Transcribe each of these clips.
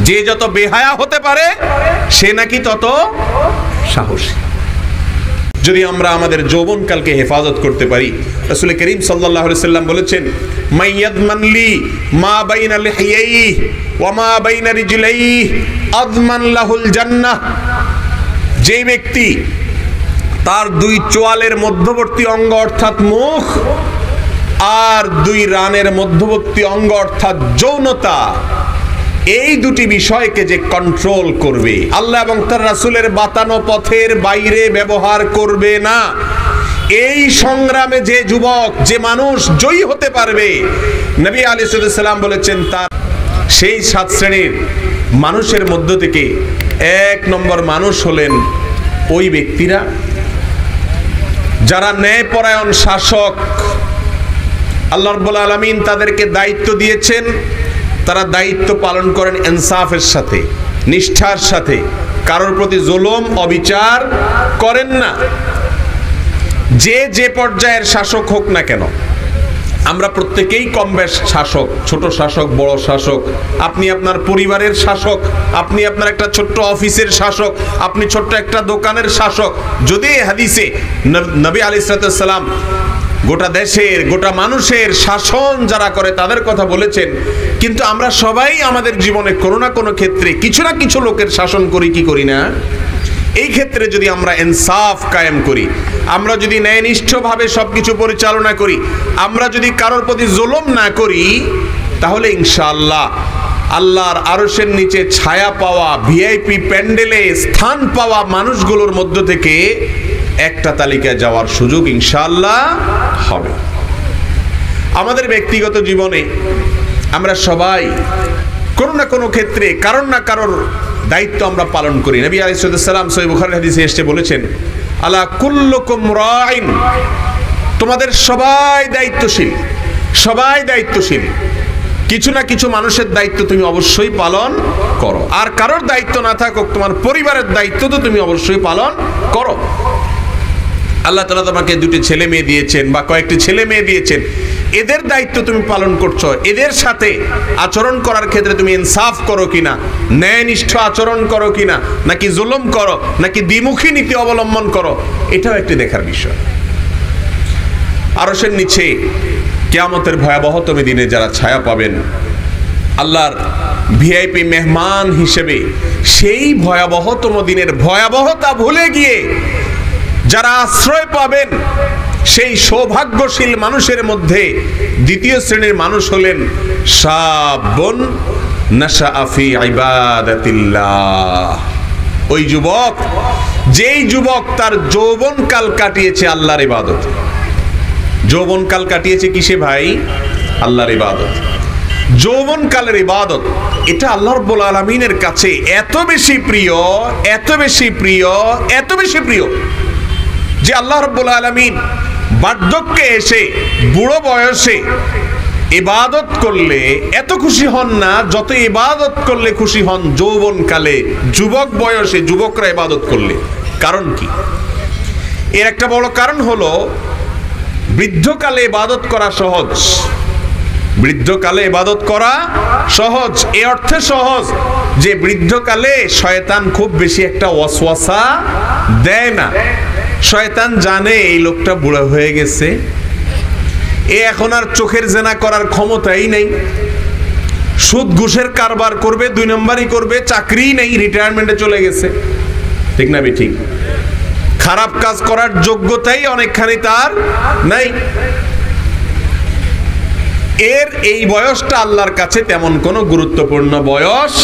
যে যত বেহায়া হতে পারে সে নাকি তত সাহসী। যদি আমরা আমাদের যৌবনকালকে হেফাজত করতে পারি, রাসূল করিম সাল্লাল্লাহু আলাইহি সাল্লাম বলেছেন, মাইয়াদমান লি মা বাইনা লিহিয়াইহি ওয়া মা বাইনা রিজলাইহি আযমান লাহুল জান্নাহ। যে ব্যক্তি তার দুই চোয়ালের মধ্যবর্তী অঙ্গ অর্থাৎ মুখ আর দুই রানের মধ্যবর্তী অঙ্গ অর্থাৎ যৌনতা, এই দুটি বিষয়কে যে কন্ট্রোল করবে, আল্লাহ এবং তার রাসূলের বাতানো পথের বাইরে ব্যবহার করবে না, এই সংগ্রামে যে যুবক, যে মানুষ জয়ী হতে পারবে, নবী আলাইহিস সালাম বলেছেন তার সেই 7 শ্রেণীর মানুষের মধ্য থেকে 1 নম্বর মানুষ হলেন ওই ব্যক্তিরা যারা ন্যায়পরায়ণ শাসক। আল্লাহ রাব্বুল আলামিন তাদেরকে দায়িত্ব দিয়েছেন, তারা দায়িত্ব পালন করেন ইনসাফের সাথে, নিষ্ঠার সাথে, কারোর প্রতি জুলুম অবিচার করেন না। যে পর্যায়ের শাসক হোক না কেন, আমরা প্রত্যেকেই কম বেশ শাসক, ছোট শাসক, বড় শাসক। আপনি আপনার পরিবারের শাসক, আপনি আপনার একটা ছোট্ট অফিসের শাসক, আপনি ছোট্ট একটা দোকানের শাসক। যদি হাদিসে নবী আলাইহিস সালাম গোটা দেশের, গোটা মানুষের শাসন যারা করে তাদের কথা বলেছেন, কিন্তু আমরা সবাই আমাদের জীবনে কোনো না কোনো ক্ষেত্রে কিছু না কিছু লোকের শাসন করি কি করি না? এই ক্ষেত্রে যদি আমরা ইনসাফ কায়েম করি, আমরা যদি ন্যায়নিষ্ঠভাবে সবকিছু পরিচালনা করি, আমরা যদি কারোর প্রতি জুলুম না করি, তাহলে ইনশাআল্লাহ আল্লাহর আরশের নিচে ছায়া পাওয়া, ভিআইপি প্যান্ডেলে স্থান পাওয়া মানুষগুলোর মধ্য থেকে একটা তালিকায় যাওয়ার সুযোগ ইনশাআল্লাহ হবে। আমাদের ব্যক্তিগত জীবনে আমরা সবাই কোনো না কোনো ক্ষেত্রে কারোর না কারোর দায়িত্ব আমরা পালন করি। নবী আলাইহিস সালাম সহিহ বুখারীর হাদিসে এসে বলেছেন, আলা কুল্লুকুম রাইন, তোমাদের সবাই দায়িত্বশীল, সবাই দায়িত্বশীল। কিছু না কিছু মানুষের দায়িত্ব তুমি অবশ্যই পালন করো, আর কারোর দায়িত্ব না থাকুক, তোমার পরিবারের দায়িত্ব তো তুমি অবশ্যই পালন করো। আল্লাহ তাআলা তোমাকে দুটি ছেলে মেয়ে দিয়েছেন বা কয়েকটি ছেলে মেয়ে দিয়েছেন, এদের দায়িত্ব তুমি পালন করছো। এদের সাথে আচরণ করার ক্ষেত্রে তুমি ইনসাফ করো কিনা, ন্যায়নিষ্ঠ আচরণ করো কিনা, নাকি জুলুম করো, নাকি দ্বিমুখী নীতি অবলম্বন করো, এটাও একটি দেখার বিষয়। আরশের নিচে কিয়ামতের ভয়াবহতম দিনে যারা ছায়া পাবেন, আল্লাহর ভিআইপি মেহমান হিসেবে, সেই ভয়াবহতম দিনের ভয়াবহতা ভুলে গিয়ে যারা আশ্রয় পাবেন, সেই সৌভাগ্যশীল মানুষের মধ্যে দ্বিতীয় শ্রেণীর মানুষ হলেন শাবুন নাশাআ ফি ইবাদাতিল্লাহ। ওই যুবক, যেই যুবক তার যৌবনকাল কাটিয়েছে আল্লাহর ইবাদতে। যৌবনকাল কাটিয়েছে কিসে ভাই? আল্লাহর ইবাদত। যৌবনকালের ইবাদত, এটা আল্লাহ রাব্বুল আলামিনের কাছে এত বেশি প্রিয়, এত বেশি প্রিয়, এত বেশি প্রিয় যে আল্লাহ রাব্বুল আলামিন বার্ধক্যে এসে, বুড়ো বয়সে ইবাদত করলে এত খুশি হন না যত ইবাদত করলে খুশি হন যৌবনকালে, যুবক বয়সে যুবকরা ইবাদত করলে। কারণ কি? এর একটা বড় কারণ হলো বৃদ্ধকালে ইবাদত করা সহজ। বৃদ্ধকালে ইবাদত করা সহজ, এ অর্থে সহজ যে বৃদ্ধকালে শয়তান খুব বেশি একটা ওয়াসওয়াসা দেয় না। শয়তান জানে এই লোকটা বুড়ো হয়ে গেছে, এ এখন আর চোখের জেনা করার ক্ষমতাই নেই, সুদ ঘুষের কারবার করবে, 2 নম্বরই করবে, চাকরি নেই, রিটায়ারমেন্টে চলে গেছে, ঠিক না ঠিক? খারাপ কাজ করার যোগ্যতাই অনেকখানি তার নাই। এর এই বয়সটা আল্লাহর কাছে তেমন কোনো গুরুত্বপূর্ণ বয়স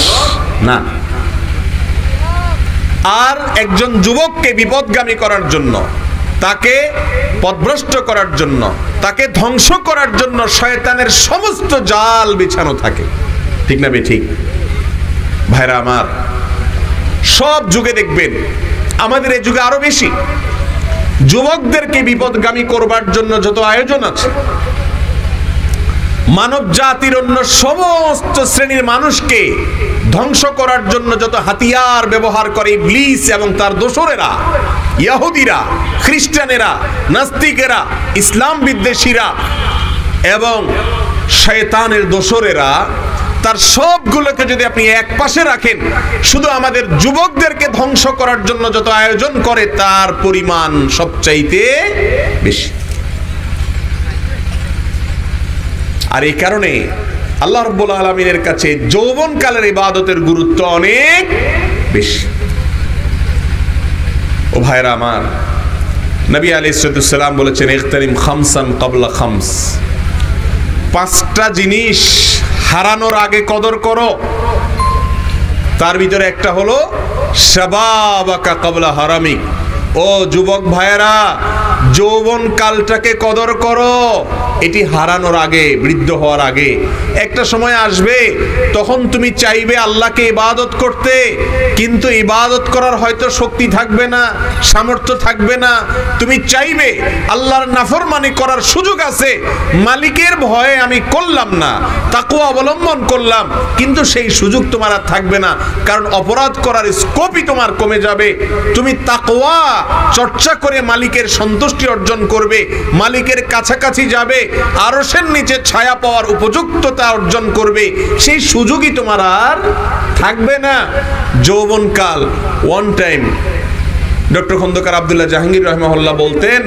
না। আর একজন যুবককে বিপদগামী করার জন্য, তাকে পথভ্রষ্ট করার জন্য, তাকে ধ্বংস করার জন্য শয়তানের সমস্ত জাল বিছানো থাকে, ঠিক না ঠিক? ভাইরা আমার, সব যুগে দেখবেন, আমাদের এই যুগে আরো বেশি, যুবকদেরকে বিপদগামী করবার জন্য যত আয়োজন আছে, মানব জাতির অন্য সমস্ত শ্রেণীর মানুষকে ধ্বংস করার জন্য যত হাতিয়ার ব্যবহার করে ইবলিস এবং তার দোসরেরা, ইহুদিরা, খ্রিস্টানেরা, নাস্তিকেরা, ইসলাম বিদ্বেষীরা এবং শয়তানের দোসরেরা, তার সবগুলোকে যদি আপনি এক পাশে রাখেন, শুধু আমাদের যুবকদেরকে ধ্বংস করার জন্য যত আয়োজন করে তার পরিমাণ সবচাইতে বেশি। আর এই কারণে আল্লাহ রাব্বুল আলামিনের কাছে যৌবনকালের ইবাদতের গুরুত্ব অনেক বেশি। ও ভাইরা আমার, নবী আলাইহিস সালাম বলেছেন, ইগতানিম খামসান ক্বাবলা খামস, পাঁচটা জিনিস হারানোর আগে কদর করো। তার ভিতরে একটা হলো শাবাবাকা ক্বাবলা হারামিক। ও যুবক ভাইয়েরা, যৌবন কালটাকে কদর করো। এটি হারানোর আগে, বৃদ্ধ হওয়ার আগে একটা সময় আসবে, তখন তুমি চাইবে আল্লাহকে ইবাদত করতে, কিন্তু ইবাদত করার হয়তো শক্তি থাকবে না, সামর্থ্য থাকবে না। তুমি চাইবে আল্লাহর নাফরমানি করার সুযোগ আছে, মালিকের ভয়ে আমি করলাম না, তাকওয়া অবলম্বন করলাম, কিন্তু সেই সুযোগ তোমার আর থাকবে না, কারণ অপরাধ করার স্কোপই তোমার কমে যাবে। তুমি তাকওয়া চর্চা করে মালিকের সন্তুষ্টি অর্জন করবে, মালিকের কাছাকাছি যাবে, আরশের নিচে ছায়া পাওয়ার উপযুক্ততা অর্জন করবে, সেই সুযোগই তোমার আর থাকবে না। যৌবনকাল one time. Doctor Khandakar Abdullah Jahangir রাহিমাহুল্লাহ বলতেন,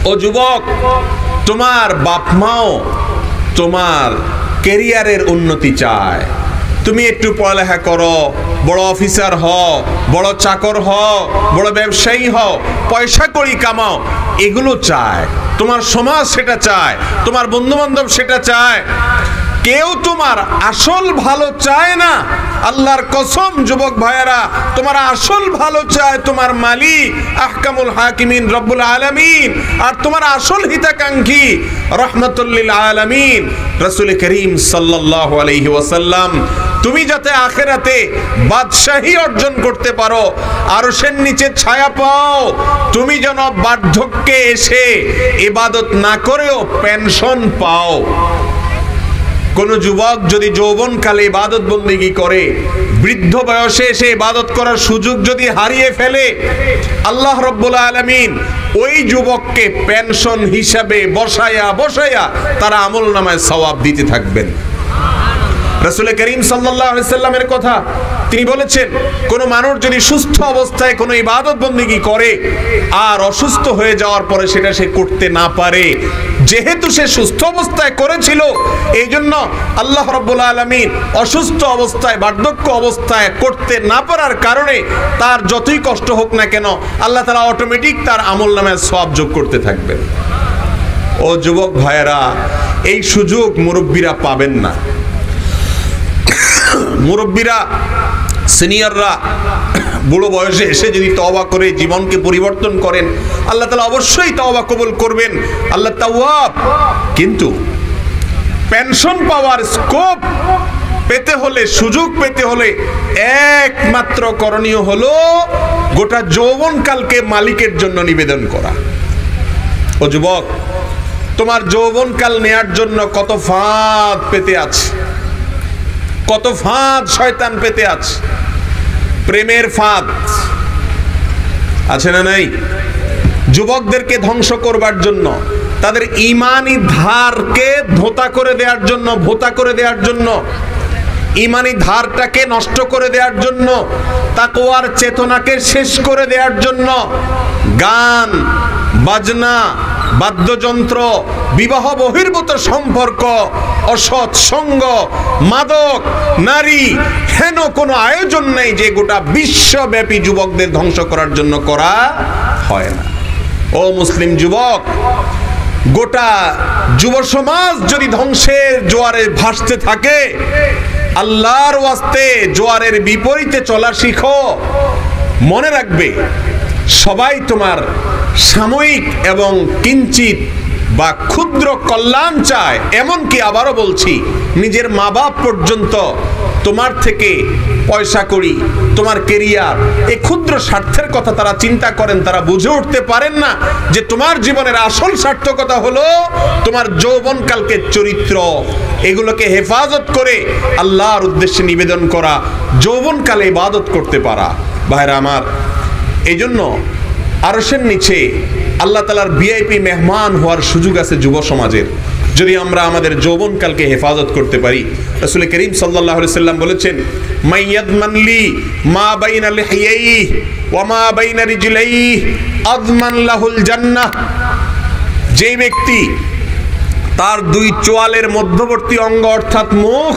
ও যুবক, তোমার বাপ মাও তোমার ক্যারিয়ারের উন্নতি চায়, তুমি একটু পড়ালেখা করো, বড় অফিসার হও, বড় চাকর হও, বড় ব্যবসায়ী হও, পয়সা কড়ি কামাও, এগুলো চায়। তোমার সমাজ সেটা চায়, তোমার বন্ধু বান্ধব সেটা চায়। কেউ তোমার আসল ভালো চায় না। আল্লাহর কসম যুবক ভাইয়েরা, তোমার আসল ভালো চায় তোমার মালিক আহকামুল হাকিমিন রব্বুল আলামিন, আর তোমার আসল হিতাকাঙ্ক্ষী রাহমাতুল লিল আলামিন রাসূল করিম সাল্লাল্লাহু আলাইহি ওয়াসাল্লাম। তুমি যাতে আখিরাতে বাদশাহী অর্জন করতে পারো, আরশের নিচে ছায়া পাও, তুমি যেন বার্ধক্যে এসে ইবাদত না করেও পেনশন পাও। কোন যুবক যদি যৌবনকালে ইবাদত বন্দেগী করে, বৃদ্ধ বয়সে এসে ইবাদত করার সুযোগ যদি হারিয়ে ফেলে, আল্লাহ রাব্বুল আলামিন ওই যুবককে পেনশন হিসাবে বসায়া তারা আমলনামায় সওয়াব দিতে থাকবেন। রাসূল করিম সাল্লাল্লাহু আলাইহি সাল্লামের কথা তিনি বলেছেন, কোন মানুষ যদি সুস্থ অবস্থায় কোনো ইবাদত বন্দেগী করে আর অসুস্থ হয়ে যাওয়ার পরে সেটা সে করতে না পারে, যেহেতু সে সুস্থ অবস্থায় করেছিল, এই জন্য আল্লাহ রাব্বুল আলামিন অসুস্থ অবস্থায়, বার্ধক্য অবস্থায় করতে না পারার কারণে তার যতই কষ্ট হোক না কেন, আল্লাহ তাআলা অটোমেটিক তার আমলনামায় সওয়াব যোগ করতে থাকবেন। ও যুবক ভাইয়েরা, এই সুযোগ মুরব্বীরা পাবেন না। মুরব্বীরা, সিনিয়ররা বুড়ো বয়সে এসে যদি তওবা করে জীবনকে পরিবর্তন করেন, আল্লাহ তাআলা অবশ্যই তওবা কবুল করবেন, আল্লাহ তাওয়াব। কিন্তু পেনশন পাওয়ার স্কোপ পেতে হলে, সুযোগ পেতে হলে একমাত্র করণীয় হলো গোটা যৌবনকালকে মালিকের জন্য নিবেদন করা। ও যুবক, তোমার যৌবনকাল নেয়ার জন্য কত ফাঁদ পেতে আছে, কত ফাঁদ শয়তান পেতে আছে। প্রেমের ফাঁদ আছে না নাই? যুবকদেরকে ধ্বংস করবার জন্য, তাদের ঈমানি ধারকে ধোঁতা করে দেওয়ার জন্য, ভোতা করে দেওয়ার জন্য, ঈমানি ধারটাকে নষ্ট করে দেওয়ার জন্য, তাকওয়ার চেতনাকে শেষ করে দেওয়ার জন্য গান, বাজনা, বাদ্যযন্ত্র, বিবাহ বহির্ভূত সম্পর্ক, অসৎ সঙ্গ, মাদক, নারী, হেন কোনো আয়োজন নেই যে গোটা বিশ্বব্যাপী যুবকদের ধ্বংস করার জন্য করা হয় না। ও মুসলিম যুবক, গোটা যুব সমাজ যদি ধ্বংসের জোয়ারে ভাসতে থাকে, আল্লাহর ওয়াস্তে জোয়ারের বিপরীতে চলা শিখো। মনে রাখবে, সবাই তোমার সাময়িক এবং কিঞ্চিত বা ক্ষুদ্র কল্যাণ চায়। এমনকি আবারও বলছি, নিজের মা বাপ পর্যন্ত তোমার থেকে পয়সা কড়ি, তোমার কেরিয়ার, এই ক্ষুদ্র স্বার্থের কথা তারা চিন্তা করেন। তারা বুঝে উঠতে পারেন না যে তোমার জীবনের আসল সার্থকতা হলো তোমার যৌবনকালকে চরিত্র, এগুলোকে হেফাজত করে আল্লাহর উদ্দেশ্যে নিবেদন করা, যৌবনকালে ইবাদত করতে পারা। ভাইরা আমার, এই জন্য আরশের নিচে আল্লাহ তাআলার ভিআইপি মেহমান হওয়ার সুযোগ আছে যুব সমাজের। যদি আমরা আমাদের যৌবনকালকে হেফাজত করতে পারি। রাসূল করিম সাল্লাল্লাহু আলাইহি সাল্লাম বলেছেন, মাইয়াদমান লি মা বাইনা লিহিয়াইহি ওয়া মা বাইনা রিজলাইহি আযমান লাহুল জান্নাহ। যে ব্যক্তি তার দুই চোয়ালের মধ্যবর্তী অঙ্গ অর্থাৎ মুখ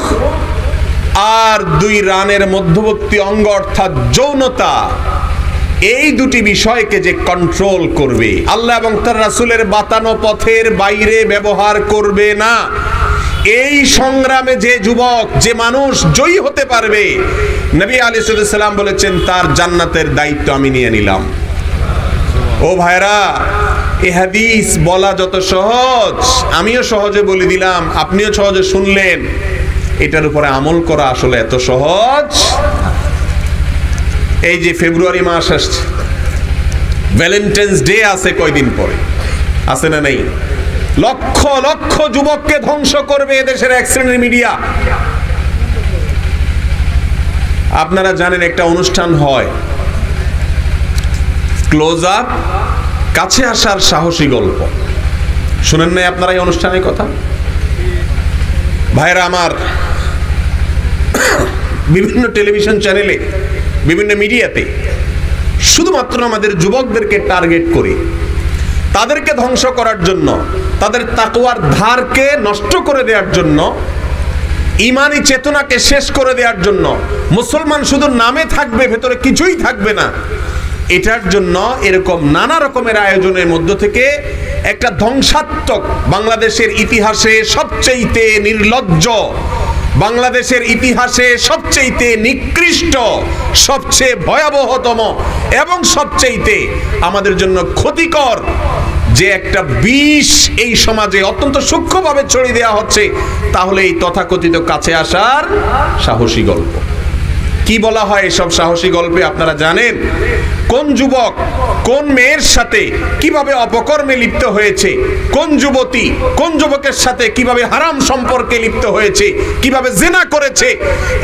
আর দুই রানের মধ্যবর্তী অঙ্গ অর্থাৎ যৌনতা, এই দুটি বিষয়কে যে কন্ট্রোল করবে, আল্লাহ এবং তার রাসূলের বাতানো পথের বাইরে ব্যবহার করবে না, এই সংগ্রামে যে যুবক, যে মানুষ জয়ী হতে পারবে, নবী আলাইহিস সালাম বলেছেন তার জান্নাতের দায়িত্ব আমি নিয়ে নিলাম। ও ভাইরা, এই হাদিস বলা যত সহজ, আমিও সহজে বলে দিলাম, আপনিও সহজে শুনলেন, এটার উপরে আমল করা আসলে এত সহজ। এই যে ফেব্রুয়ারি মাস আসছে, ভ্যালেন্টাইন্স ডে আছে কয়দিন পরে, আছে না নেই? লক্ষ লক্ষ যুবককে ধ্বংস করবে এদেশের এক শ্রেণীর মিডিয়া। আপনারা জানেন একটা অনুষ্ঠান হয়, ক্লোজ আপ, কাছে আসার সাহসী গল্প। শুনেন নাই আপনারা এই অনুষ্ঠানের কথা? ভাইরা আমার, বিভিন্ন টেলিভিশন চ্যানেলে, বিভিন্ন মিডিয়াতে শুধুমাত্র আমাদের যুবকদেরকে টার্গেট করে তাদেরকে ধ্বংস করার জন্য, তাদের তাকওয়ার ধারকে নষ্ট করে দেওয়ার জন্য, ঈমানি চেতনাকে শেষ করে দেওয়ার জন্য, মুসলমান শুধু নামে থাকবে, ভেতরে কিছুই থাকবে না, এটার জন্য এরকম নানা রকমের আয়োজনের মধ্য থেকে একটা ধ্বংসাত্মক, বাংলাদেশের ইতিহাসে সবচেয়ে নির্লজ্জ, বাংলাদেশের ইতিহাসে সবচেয়ে নিকৃষ্ট, সবচেয়ে ভয়াবহতম এবং সবচেয়ে আমাদের জন্য ক্ষতিকর যে একটা বিষ এই সমাজে অত্যন্ত সূক্ষ্মভাবে ছড়িয়ে দেওয়া হচ্ছে, তাহলে এই তথাকথিত কাছে আসার সাহসী গল্প। কি বলা হয় এসব সাহসী গল্পে আপনারা জানেন? কোন যুবক কোন মেয়ের সাথে কিভাবে অপকর্মে লিপ্ত হয়েছে, কোন যুবতী কোন যুবকের সাথে কিভাবে হারাম সম্পর্কে লিপ্ত হয়েছে, কিভাবে জিনা করেছে,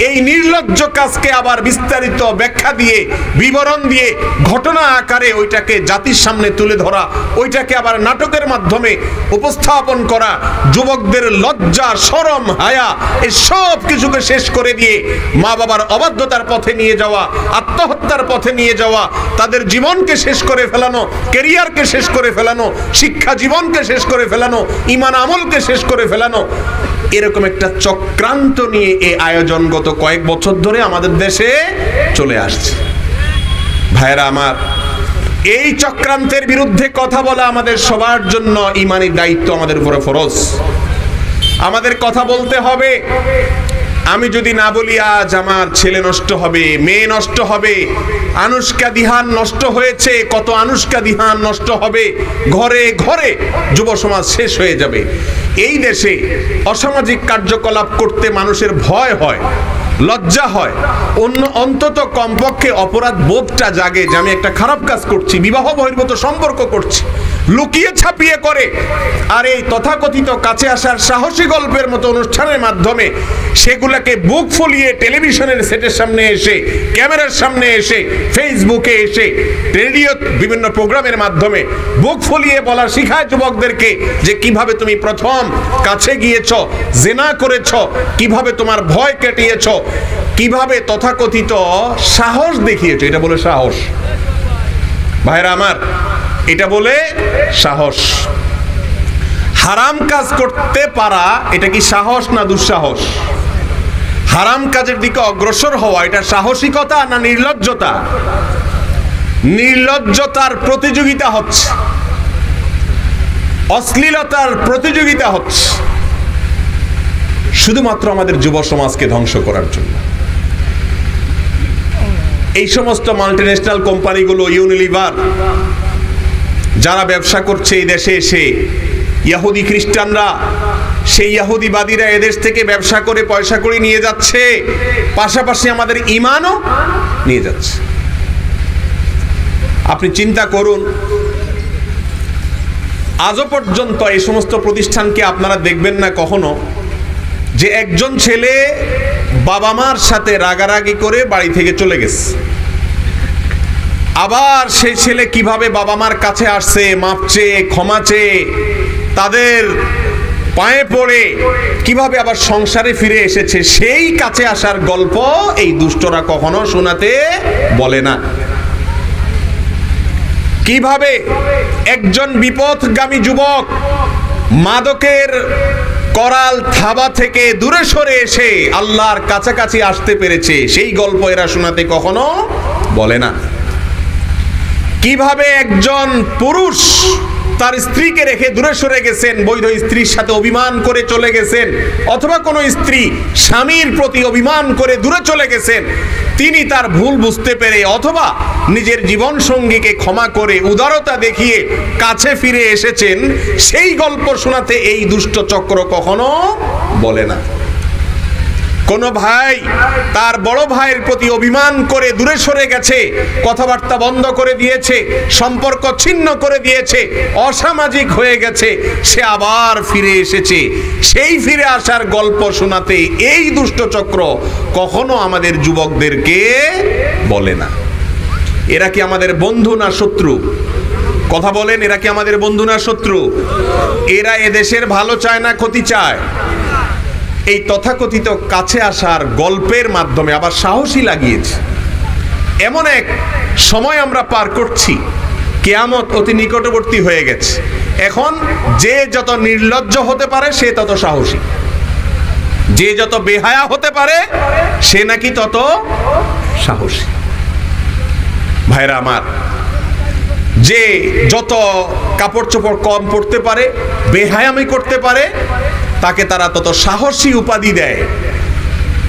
এই নির্লজ্জ কাজকে আবার বিস্তারিত ব্যাখ্যা দিয়ে, বিবরণ দিয়ে, ঘটনা আকারে ওইটাকে জাতির সামনে তুলে ধরা, ওইটাকে আবার নাটকের মাধ্যমে উপস্থাপন করা, যুবকদের লজ্জা, শরম, হায়া এই সব কিছুকে শেষ করে দিয়ে মা বাবার অবাধ্যতার পথে নিয়ে যাওয়া, আত্মহত্যার পথে নিয়ে যাওয়া, তাদের জীবনকে শেষ করে ফেলানো, ক্যারিয়ারকে শেষ করে ফেলানো, শিক্ষা জীবনকে শেষ করে ফেলানো, ঈমান আমলকে শেষ করে ফেলানো, এরকম একটা চক্রান্ত নিয়ে এই আয়োজন গত কয়েক বছর ধরে আমাদের দেশে চলে আসছে। ভাইরা আমার, এই চক্রান্তের বিরুদ্ধে কথা বলা আমাদের সবার জন্য ঈমানি দায়িত্ব, আমাদের উপরে ফরজ। আমাদের কথা বলতে হবে। আমি যদি না বলি আজ আমার ছেলে নষ্ট হবে, মেয়ে নষ্ট হবে, আনুষ্কা দিহান নষ্ট হয়েছে, কত আনুষ্কা দিহান নষ্ট হবে, ঘরে ঘরে যুব সমাজ শেষ হয়ে যাবে। এই দেশে অসামাজিক কার্যকলাপ করতে মানুষের ভয় হয়, লজ্জা হয়, অন্তত কমপক্ষে অপরাধ বোধটা জাগে যে আমি একটা খারাপ কাজ করছি, বিবাহ বহির্ভূত সম্পর্ক করছি, লুকিয়ে ছাপিয়ে করে। আর এই তথাকথিত কাছে আসার সাহসী গল্পের মতো অনুষ্ঠানের মাধ্যমে সেগুলোকে বুক ফুলিয়ে টেলিভিশনের সেটের সামনে এসে, ক্যামেরার সামনে এসে, ফেসবুকে এসে, রেডিও বিভিন্ন প্রোগ্রামের মাধ্যমে বুক ফুলিয়ে বলা শিখায় যুবকদেরকে যে কিভাবে তুমি প্রথম কাছে গিয়েছ, জিনা করেছ, কিভাবে তোমার ভয় কেটিয়েছ, কিভাবে তথাকথিত সাহস দেখিয়েছ। এটা বলে সাহস। ভাইরা আমার, এটা বলে সাহস। হারাম কাজ করতে পারা এটা কি সাহস না দুঃসাহস? হারাম কাজের দিকে অগ্রসর হওয়া এটা সাহসিকতা না নির্লজ্জতা? নির্লজ্জতার প্রতিযোগিতা হচ্ছে, অশ্লীলতার প্রতিযোগিতা হচ্ছে, শুধুমাত্র আমাদের যুব সমাজকে ধ্বংস করার জন্য। এই সমস্ত মাল্টিন্যাশনাল কোম্পানিগুলো, ইউনিলিভার, যারা ব্যবসা করছে এই দেশে এসে, ইহুদি খ্রিস্টানরা, সেই ইহুদিবাদীরা এদেশ থেকে ব্যবসা করে পয়সা করে নিয়ে যাচ্ছে, পাশাপাশি আমাদের ঈমানও নিয়ে যাচ্ছে। আপনি চিন্তা করুন, আজও পর্যন্ত এই সমস্ত প্রতিষ্ঠানকে আপনারা দেখবেন না কখনো যে একজন ছেলে বাবা মার সাথে রাগারাগি করে বাড়ি থেকে চলে গেছে, আবার সেই ছেলে কিভাবে বাবা মার কাছে আসছে, মাপ চেয়ে, ক্ষমা চেয়ে, তাদের পায়ে পড়ে কিভাবে আবার সংসারে ফিরে এসেছে সেই কাছে আসার গল্প এই দুষ্টরা কখনো শোনাতে বলে না। কিভাবে একজন বিপথগামী যুবক মাদকের করাল থাবা থেকে দূরে সরে এসে আল্লাহর কাছাকাছি আসতে পেরেছে সেই গল্প এরা শোনাতে কখনো বলে না। কিভাবে একজন পুরুষ তার স্ত্রীকে রেখে দূরে সরে গেছেন, বৈধ স্ত্রীর সাথে অভিমান করে চলে গেছেন, অথবা কোনো স্ত্রী স্বামীর প্রতি অভিমান করে দূরে চলে গেছেন, তিনি তার ভুল বুঝতে পেরে অথবা নিজের জীবন সঙ্গীকে ক্ষমা করে উদারতা দেখিয়ে কাছে ফিরে এসেছেন, সেই গল্প শোনাতে এই দুষ্ট চক্র কখনো বলে না। কোন ভাই তার বড় ভাইয়ের প্রতি অভিমান করে দূরে সরে গেছে, কথাবার্তা বন্ধ করে দিয়েছে, সম্পর্ক ছিন্ন করে দিয়েছে, অসামাজিক হয়ে গেছে, সে আবার ফিরে এসেছে, সেই ফিরে আসার গল্প শোনাতে এই দুষ্ট চক্র কখনো আমাদের যুবকদেরকে বলে না। এরা কি আমাদের বন্ধু না শত্রু? কথা বলেন, এরা কি আমাদের বন্ধু না শত্রু? এরা এদেশের ভালো চায় না ক্ষতি চায়? এই তথাকথিত কাছে আসার গল্পের মাধ্যমে আবার সাহসী লাগিয়েছে। এমন এক সময় আমরা পার করছি, কিয়ামত অতি নিকটবর্তী হয়ে গেছে। এখন যে যত নির্লজ্জ হতে পারে সে তত সাহসী, যে যত বেহায়া হতে পারে সে নাকি তত সাহসী। ভাইরা আমার, যে যত কাপড় চোপড় কম পরতে পারে, বেহায়ামি করতে পারে, তাকে তারা তত সাহসী উপাধি দেয়।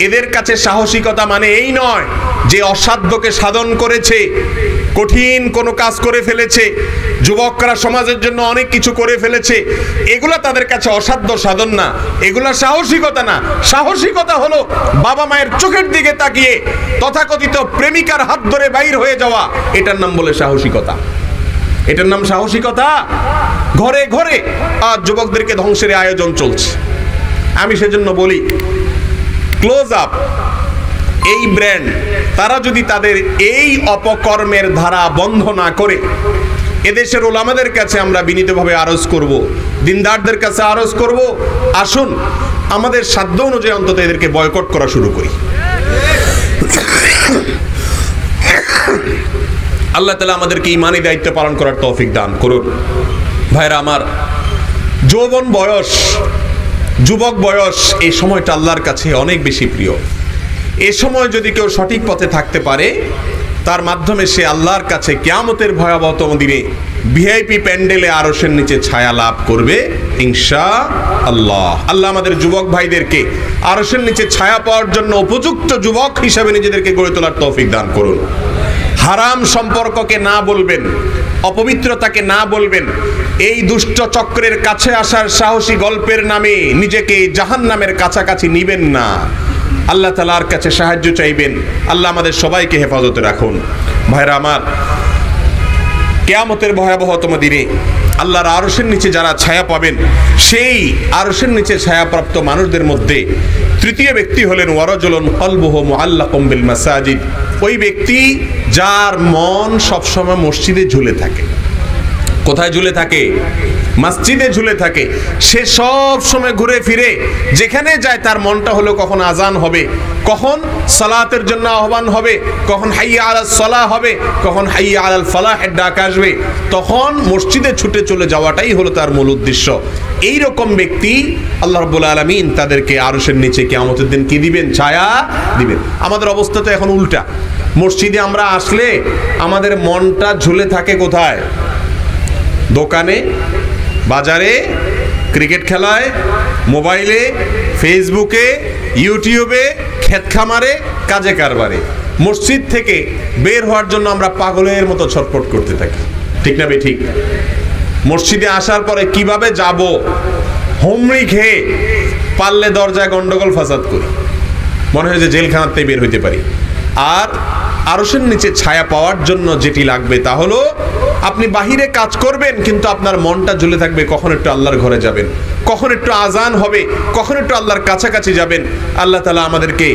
এদের কাছে সাহসিকতা মানে এই নয় যে অসাধ্যকে সাধন করেছে, কঠিন কোনো কাজ করে ফেলেছে, যুবকরা সমাজের জন্য অনেক কিছু করে ফেলেছে, এগুলা তাদের কাছে অসাধ্য সাধন না, এগুলা সাহসিকতা না। সাহসিকতা হলো বাবা মায়ের চোখের দিকে তাকিয়ে তথাকথিত প্রেমিকার হাত ধরে বাইর হয়ে যাওয়া, এটার নাম বলে সাহসিকতা। এটার নাম সাহসিকতা? ঘরে ঘরে আজ যুবকদেরকে ধ্বংসের আয়োজন চলছে। আমি সেজন্য বলি, ক্লোজ আপ এই ব্র্যান্ড, তারা যদি তাদের এই অপকর্মের ধারা বন্ধ না করে, এদেশের ওলামাদের কাছে আমরা বিনীতভাবে আরজ করব, দিনদারদের কাছে আরজ করব, আসুন আমাদের সাধ্য অনুযায়ী অন্তত এদেরকে বয়কট করা শুরু করি। আল্লাহ তাআলা আমাদেরকে ঈমানি দায়িত্ব পালন করার তৌফিক দান করুন। ভাইরা আমার, যৌবন বয়স, যুবক বয়স, এই সময়টা আল্লাহর কাছে অনেক বেশি প্রিয়। এ সময় যদি কেউ সঠিক পথে থাকতে পারে, তার মাধ্যমে সে আল্লাহর কাছে কিয়ামতের ভয়াবহতম দিনে ভিআইপি প্যান্ডেলে আরশের নিচে ছায়া লাভ করবে ইনশাআল্লাহ। আল্লাহ আমাদের যুবক ভাইদেরকে আরশের নিচে ছায়া পাওয়ার জন্য উপযুক্ত যুবক হিসাবে নিজেদেরকে গড়ে তোলার তৌফিক দান করুন। হারাম সম্পর্ককে না বলবেন, অপবিত্রতাকে না বলবেন, এই দুষ্ট চক্রের কাছে আসার সাহসী গল্পের নামে নিজেকে জাহান্নামের কাছাকাছি নিবেন না। আল্লাহ তাআলার কাছে সাহায্য চাইবেন। আল্লাহ আমাদের সবাইকে হেফাজতে রাখুন। ভাইরা আমার, কিয়ামতের ভয়াবহতম দিনে আল্লাহর আরশের নিচে যারা ছায়া পাবেন, সেই আরশের নিচে ছায়াপ্রাপ্ত মানুষদের মধ্যে তৃতীয় ব্যক্তি হলেন ওয়ারাজুলুন কলবুহু মুআল্লাকুম বিল মাসাজিদ, ওই ব্যক্তি যার মন সবসময় মসজিদে ঝুলে থাকে। কোথায় ঝুলে থাকে? মসজিদে ঝুলে থাকে। সে সব সময় ঘুরে ফিরে যেখানে যায় তার মনটা হলো কখন আজান হবে, কখন সালাতের জন্য আহ্বান হবে, কখন হাইয়া আলাস সালাহ হবে, কখন হাইয়া আলাল ফালাহের ডাক আসবে, তখন মসজিদে ছুটে চলে যাওয়াটাই হলো তার মূল উদ্দেশ্য। এই রকম ব্যক্তি আল্লাহ রাব্বুল আলামিন তাদেরকে আরশের নিচে কিয়ামতের দিন কি দিবেন? ছায়া দিবেন। আমাদের অবস্থা তো এখন উল্টা। মসজিদে আমরা আসলে আমাদের মনটা ঝুলে থাকে কোথায়? দোকানে, বাজারে, ক্রিকেট খেলায়, মোবাইলে, ফেসবুকে, ইউটিউবে, ক্ষেত খামারে, কাজে কারবারে। মসজিদ থেকে বের হওয়ার জন্য আমরা পাগলের মতো ছটফট করতে থাকি, ঠিক না বেঠিক? মসজিদে আসার পরে কিভাবে যাব, হুমড়ি খেয়ে পারলে দরজায় গন্ডগোল ফাসাদ করি, মনে হয় যে জেলখানাতেই বের হইতে পারি। আর আরশের নিচে ছায়া পাওয়ার জন্য যেটি লাগবে তা হলো আপনি বাহিরে কাজ করবেন কিন্তু আপনার মনটা ঝুলে থাকবে কখন একটু আল্লাহর ঘরে যাবেন, কখন একটু আজান হবে, কখন একটু আল্লাহর কাছাকাছি যাবেন। আল্লাহ তাআলা আমাদেরকে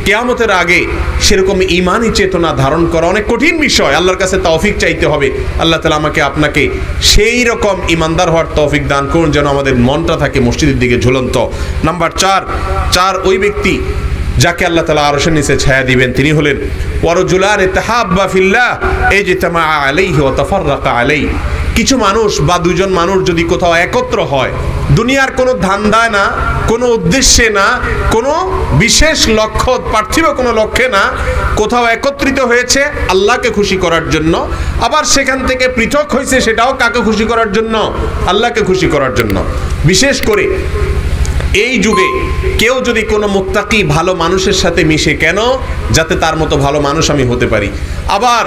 কিয়ামতের আগে সেরকম ঈমানি চেতনা ধারণ করা অনেক কঠিন বিষয়, আল্লাহর কাছে তৌফিক চাইতে হবে। আল্লাহ তাআলা আমাকে আপনাকে সেই রকম ঈমানদার হওয়ার তৌফিক দান করুন যেন আমাদের মনটা থাকে মসজিদের দিকে ঝুলন্ত। নাম্বার 4, ওই ব্যক্তি যাকে আল্লাহ তাআলা আরশের নিচে ছায়া দিবেন তিনি হলেন ওয়ারজুলান তাহাব্বা ফিল্লাহ ইজতামা আলাইহি ওয়া তাফাররাকা আলাইহি। কিছু মানুষ বা দুজন মানুষ যদি কোথাও একত্র হয়, দুনিয়ার কোনো ধান্দায় না, কোনো উদ্দেশ্যে না, কোনো বিশেষ লক্ষ্য পার্থিব কোনো লক্ষ্যে না, কোথাও একত্রিত হয়েছে আল্লাহকে খুশি করার জন্য, আবার সেখান থেকে পৃথক হয়েছে সেটাও কাকে খুশি করার জন্য? আল্লাহকে খুশি করার জন্য। বিশেষ করে এই যুগে কেউ যদি কোনো মুত্তাকি ভালো মানুষের সাথে মিশে, কেন? যাতে তার মতো ভালো মানুষ আমি হতে পারি। আবার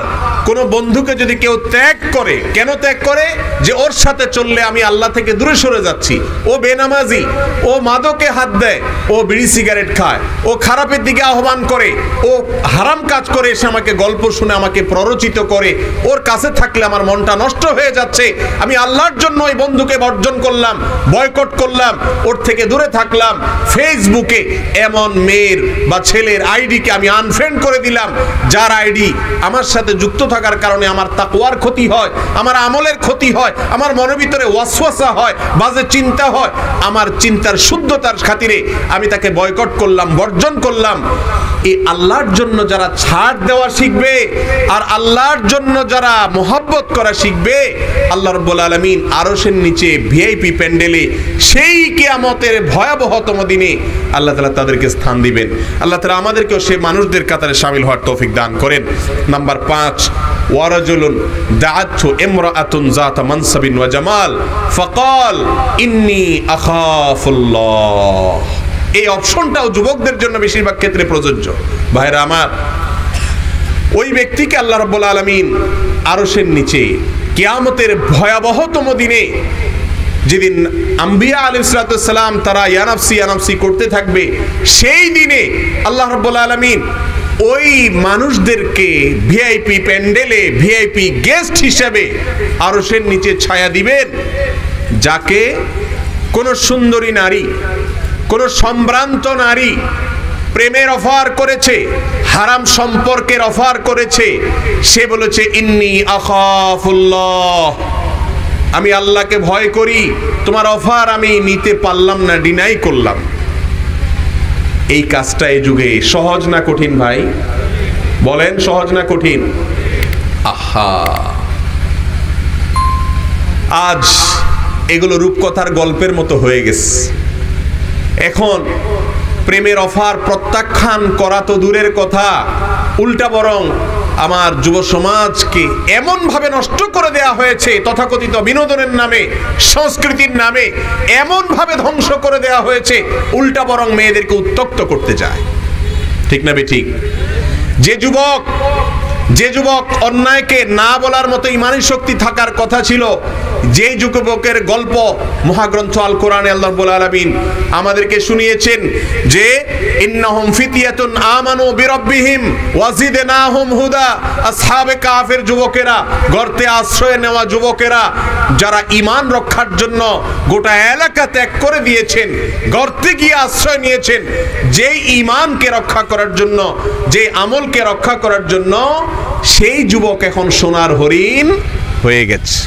কোনো বন্ধুকে যদি কেউ ত্যাগ করে, কেন ত্যাগ করে? যে ওর সাথে চললে আমি আল্লাহ থেকে দূরে সরে যাচ্ছি। ও বেনামাজি, ও মাদকে হাত দেয়, ও বিড়ি সিগারেট খায়, ও খারাপের দিকে আহ্বান করে, ও হারাম কাজ করে, এসে আমাকে গল্প শুনে আমাকে প্ররোচিত করে। ওর কাছে থাকলে আমার মনটা নষ্ট হয়ে যাচ্ছে, আমি আল্লাহর জন্য ওই বন্ধুকে বর্জন করলাম, বয়কট করলাম, ওর থেকে দূরে থাকলাম। ফেসবুকে এমন মেয়ের বা ছেলের আইডিকে আমি আনফ্রেন্ড করে দিলাম, যার আইডি আমার সাথে যুক্ত থাকার কারণে আমার তাকওয়ার ক্ষতি হয়, আমার আমলের ক্ষতি হয়, আমার মনের ভিতরে ওয়াসওয়াসা হয়, বাজে চিন্তা হয়। আমার চিন্তার শুদ্ধতার খাতিরে আমি তাকে বয়কট করলাম, বর্জন করলাম। এই আল্লাহর জন্য যারা ছাড় দেওয়া শিখবে আর আল্লাহর জন্য যারা মোহাব্বত করা শিখবে, আল্লাহ রাব্বুল আলামিন আরশের নিচে ভিআইপি প্যান্ডেলে সেই কিয়ামতের ভয়াবহতম দিনে আল্লাহ তাআলা তাদেরকে স্থান দিবেন। আল্লাহ তাআলা আমাদেরকেও সেই মানুষদের কাতারে শামিল হওয়ার তৌফিক দান করেন। নাম্বার 5, ওয়ারাজুলুন দাআতহু ইমরাআতুন যাতা মানসাবিন ওয়া জামাল ফাকাল ইন্নী আখাফুল্লাহ। এই অপশনটাও যুবকদের জন্য বেশিরভাগ ক্ষেত্রে প্রযোজ্য। ভাইরা আমার, ওই ব্যক্তিকে আল্লাহ রাব্বুল আলামিন আরশের নিচে কিয়ামতের ভয়াবহতম দিনে, যেদিন আম্বিয়া আলাইহিস সালাম তারা ইয়া নাফসি ইয়া নাফসি করতে থাকবে, সেই দিনে আল্লাহ রাব্বুল আলামিন ওই মানুষদেরকে ভিআইপি প্যান্ডেলে ভিআইপি গেস্ট হিসেবে আরশের নিচে ছায়া দিবেন, যাকে কোন সুন্দরী নারী, কোন সম্ভ্রান্ত নারী প্রেমের অফার করেছে, হারাম সম্পর্কের অফার করেছে, সে বলেছে ইন্নী আখাফুল্লাহ, আমি আল্লাহকে ভয় করি, তোমার অফার আমি নিতে পারলাম না, ডিনাই করলাম। এই কাজটা এই যুগে সহজ না কঠিন ভাই? বলেন, সহজ না কঠিন? আহা, আজ এগুলো রূপকথার গল্পের মতো হয়ে গেছে। এখন প্রেমের অফার প্রত্যাখ্যান করা তো দূরের কথা, উল্টা বরং আমার যুব সমাজকে এমন ভাবে নষ্ট করে দেয়া হয়েছে, তথাকথিত বিনোদনের নামে, সংস্কৃতির নামে এমন ভাবে ধ্বংস করে দেয়া হয়েছে, উল্টা বরং মেয়েদেরকে উত্তক্ত করতে যায়। ঠিক না বেঠিক? যে যুবক অন্যায়কে না বলার মতো ঈমানি শক্তি থাকার কথা ছিল, যে যুবকের গল্প মহাগ্রন্থ আল কোরআনে আল্লাহ রাব্বুল আলামিন আমাদেরকে শুনিয়েছেন যে ইন্নাহুম ফিতিয়াতুন আমানু বিরাব্বিহিম ওয়াজিদনাহুম হুদা, আসহাবে কাফের যুবকেরা, গর্তে আশ্রয় নেওয়া যুবকেরা, যারা ঈমান রক্ষার জন্য গোটা এলাকা ত্যাগ করে দিয়েছেন, গর্তে গিয়ে আশ্রয় নিয়েছেন, যেই ঈমানকে রক্ষা করার জন্য, যে আমলকে রক্ষা করার জন্য, সেই যুবক এখন সোনার হরিণ হয়ে গেছে।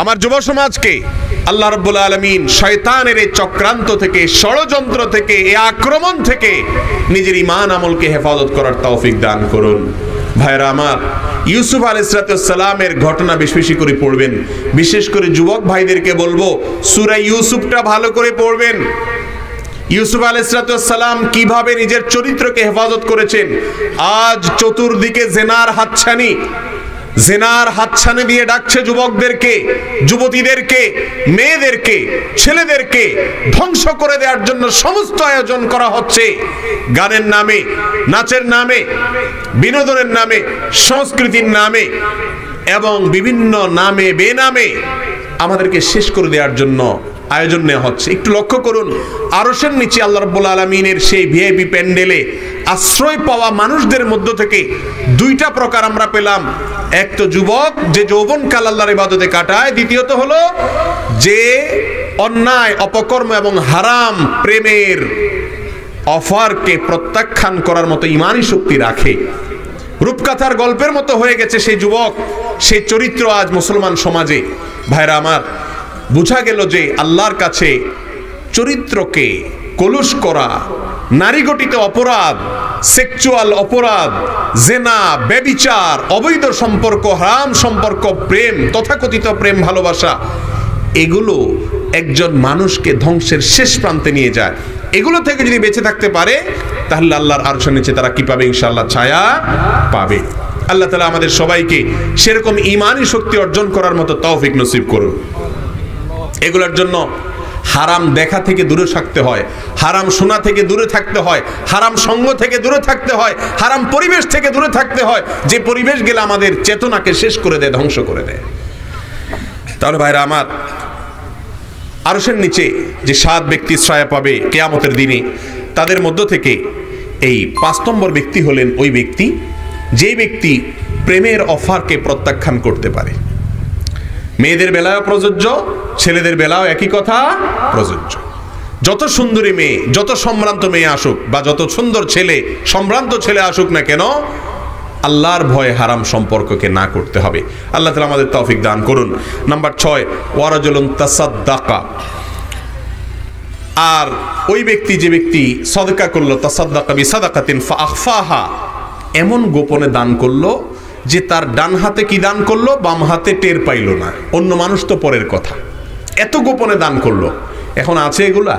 আমার যুব সমাজকে আল্লাহ রাব্বুল আলামিন শয়তানের এই চক্রান্ত থেকে, ষড়যন্ত্র থেকে, এই আক্রমণ থেকে নিজের ঈমান আমলকে হেফাজত করার তৌফিক দান করুন। ভাইরা আমার, ইউসুফ আলাইহিস সালামের ঘটনা বেশি বেশি করে পড়বেন। বিশেষ করে যুবক ভাইদেরকে বলবো, সূরা ইউসুফটা ভালো করে পড়বেন। ইউসুফ আলাইহিস সালাম কিভাবে নিজের চরিত্রকে হেফাজত করেছেন। আজ চতুর্দিকে জেনার হাতছানি দিয়ে ডাকছে যুবকদেরকে, যুবতীদেরকে, মেয়েদেরকে, ছেলেদেরকে ধ্বংস করে দেওয়ার জন্য সমস্ত আয়োজন করা হচ্ছে। গানের নামে, নাচের নামে, বিনোদনের নামে, সংস্কৃতির নামে এবং বিভিন্ন নামে বেনামে আমাদেরকে শেষ করে দেওয়ার জন্য আয়োজন নেওয়া হচ্ছে। একটু লক্ষ্য করুন, আরশের নিচে আল্লাহ রাব্বুল আলামিনের সেই ভিআইপি প্যান্ডেলে আশ্রয় পাওয়া মানুষদের মধ্য থেকে দুইটা প্রকার আমরা পেলাম। এক তো যুবক যে যৌবনকাল আল্লাহর ইবাদতে কাটায়, দ্বিতীয়ত হলো যে অন্যায়, অপকর্ম এবং হারাম প্রেমের অফারকে প্রত্যাখ্যান করার মতো ঈমানি শক্তি রাখে। রূপকথার গল্পের মতো হয়ে গেছে সেই যুবক, সেই চরিত্র আজ মুসলমান সমাজে। ভাইরা আমার, বোঝা গেল যে আল্লাহর কাছে চরিত্রকে কলুষ করা, নারী গঠিত অপরাধ, সেক্সুয়াল অপরাধ, জেনা, ব্যভিচার, অবৈধ সম্পর্ক, হারাম সম্পর্ক, প্রেম, তথাকথিত প্রেম ভালোবাসা, এগুলো একজন মানুষকে ধ্বংসের শেষ প্রান্তে নিয়ে যায়। এগুলো থেকে যদি বেঁচে থাকতে পারে তাহলে আল্লাহর আরশের নিচে তারা কি পাবে? ইনশাআল্লাহ ছায়া পাবে। আল্লাহ তাআলা আমাদের সবাইকে সেরকম ঈমানি শক্তি অর্জন করার মতো তৌফিক নসিব করুন। এগুলোর জন্য হারাম দেখা থেকে দূরে থাকতে হয়, হারাম শোনা থেকে দূরে থাকতে হয়, হারাম সঙ্গ থেকে দূরে থাকতে হয়, হারাম পরিবেশ থেকে দূরে থাকতে হয়, যে পরিবেশ গেলে আমাদের চেতনাকে শেষ করে দেয়, ধ্বংস করে দেয়। তাহলে ভাইরা আমার, আরশের নিচে যে 7 ব্যক্তি ছায়া পাবে কিয়ামতের দিনে, তাদের মধ্য থেকে এই 5 নম্বর ব্যক্তি হলেন ওই ব্যক্তি যে ব্যক্তি প্রেমের অফারকে প্রত্যাখ্যান করতে পারে। মেয়েদের বেলায়ও প্রযোজ্য, ছেলেদের বেলাও একই কথা প্রযোজ্য। যত সুন্দরী মেয়ে, যত সম্ভ্রান্ত মেয়ে আসুক বা যত সুন্দর ছেলে, সম্ভ্রান্ত ছেলে আসুক না কেন, আল্লাহর ভয়ে হারাম সম্পর্ককে না করতে হবে। আল্লাহ তাআলা আমাদের তৌফিক দান করুন। নাম্বার 6, ওয়ারাজুলুন তাসাদ্দাকা। আর ওই ব্যক্তি যে ব্যক্তি সদকা করলো, তাসাদ্দাকা বিসাদাকাতিন ফাআখফাহা, এমন গোপনে দান করলো যে তার ডান হাতে কি দান করলো, বাম হাতে টের পাইল না। অন্য মানুষ তো পরের কথা, এত গোপনে দান করলো। এখন আছে এগুলা?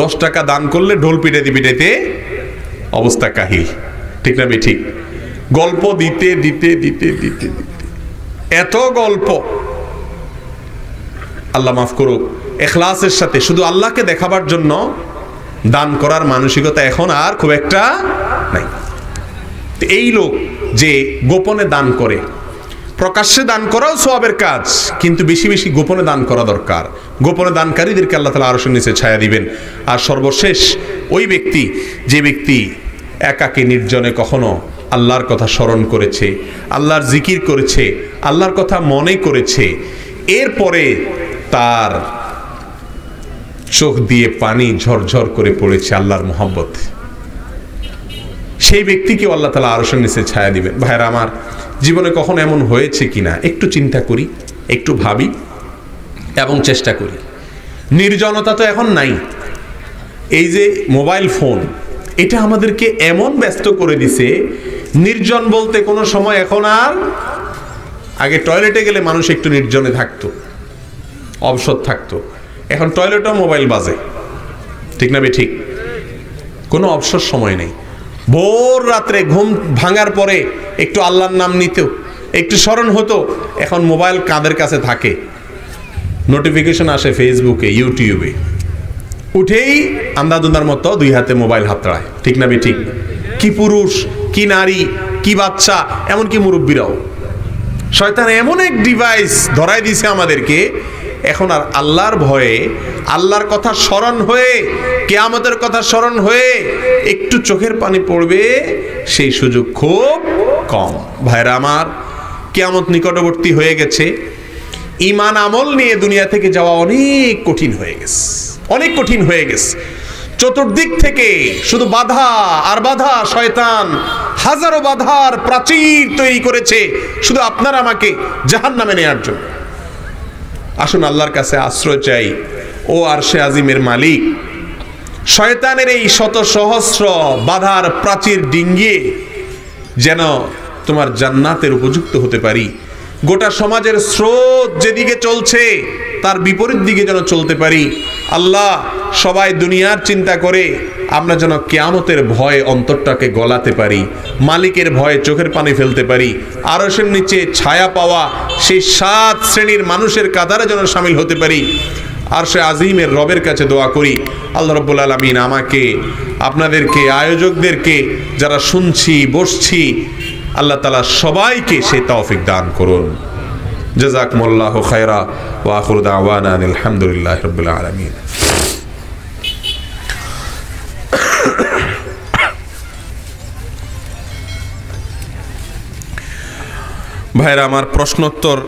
10 টাকা দান করলে ঢোল পিটাইতে পিটাইতে অবস্থা কাহিল, ঠিক না? ঠিক। গল্প দিতে দিতে দিতে দিতে দিতে এত গল্প, আল্লাহ মাফ করুক, ইখলাসের সাথে শুধু আল্লাহকে দেখাবার জন্য দান করার মানসিকতা এখন আর খুব একটা নাই। এই লোক যে গোপনে দান করে, প্রকাশ্যে দান করাও সওয়াবের কাজ, কিন্তু বেশি বেশি গোপনে দান করা দরকার। গোপনে দানকারীদেরকে আল্লাহ তাআলা আরশের নিচে ছায়া দিবেন। আর সর্বশেষ ওই ব্যক্তি যে ব্যক্তি একাকী নির্জনে কখনো আল্লাহর কথা স্মরণ করেছে, আল্লাহর জিকির করেছে, আল্লাহর কথা মনে করেছে, এরপরে তার চোখ দিয়ে পানি ঝরঝর করে পড়েছে আল্লাহর মহব্বত, সেই ব্যক্তিকেও আল্লাহ তাআলা আরশের নিচে ছায়া দিবেন। ভাইরা আমার, জীবনে কখনো এমন হয়েছে কিনা একটু চিন্তা করি, একটু ভাবি এবং চেষ্টা করি। নির্জনতা তো এখন নাই। এই যে মোবাইল ফোন, এটা আমাদেরকে এমন ব্যস্ত করে দিছে, নির্জন বলতে কোনো সময় এখন আর, আগে টয়লেটে গেলে মানুষ একটু নির্জনে থাকতো, অবসর থাকতো, এখন টয়লেটেও মোবাইল বাজে, ঠিক না? ঠিক। কোনো অবসর সময় নেই। ভোর রাত্রে ঘুম ভাঙার পরে একটু আল্লাহর নাম নিত, একটু স্মরণ হতো, এখন মোবাইল কাঁধের কাছে থাকে, নোটিফিকেশন আসে ফেসবুকে, ইউটিউবে, উঠেই আন্দাদুন্দার মতো 2 হাতে মোবাইল হাতড়ায়, ঠিক না? ঠিক। কি পুরুষ, কি নারী, কি বাচ্চা, এমনকি মুরব্বীরাও। শয়তান এমন এক ডিভাইস ধরাই দিছে আমাদেরকে, এখন আর আল্লাহর ভয়ে, আল্লাহর কথা স্মরণ হয়ে, কিয়ামতের কথা স্মরণ হয়ে একটু চোখের পানি পড়বে সেই সুযোগ খুব কম। ভাইরা আমার, কিয়ামত নিকটবর্তী হয়ে গেছে। ঈমান আমল নিয়ে দুনিয়া থেকে যাওয়া অনেক কঠিন হয়ে গেছে, অনেক কঠিন হয়ে গেছে। চতুর্দিক থেকে শুধু বাধা আর বাধা, শয়তান হাজারো বাধার প্রাচীর তৈরি করেছে শুধু আপনার আমাকে জাহান্নামে নেয়ার জন্য। আসুন আল্লাহর কাছে আশ্রয় চাই। ও আরশে আজিমের মালিক, শয়তানের এই শত সহস্র বাধার প্রাচীর ডিঙ্গিয়ে যেন তোমার জান্নাতের উপযুক্ত হতে পারি। গোটা সমাজের স্রোত যেদিকে চলছে তার বিপরীত দিকে যেন চলতে পারি। আল্লাহ, সবাই দুনিয়ার চিন্তা করে, আমরা যেন কিয়ামতের ভয়ে অন্তরটাকে গলাতে পারি, মালিকের ভয়ে চোখের পানি ফেলতে পারি, আরশের নিচে ছায়া পাওয়া সেই 7 শ্রেণীর মানুষের কাতারে যেন শামিল হতে পারি। আরশে আজিমের রবের কাছে দোয়া করি, আল্লাহ রাব্বুল আলামিন আমাকে, আপনাদেরকে, আয়োজকদেরকে, যারা শুনছি বসছি, আল্লাহ তাআলা সবাইকে সেই তৌফিক দান করুন। জাযাকুমুল্লাহু খায়রা ওয়া আখিরু দাওয়ানা আলহামদুলিল্লাহি রাব্বিল আলামিন। ভাইরা আমার, প্রশ্নোত্তর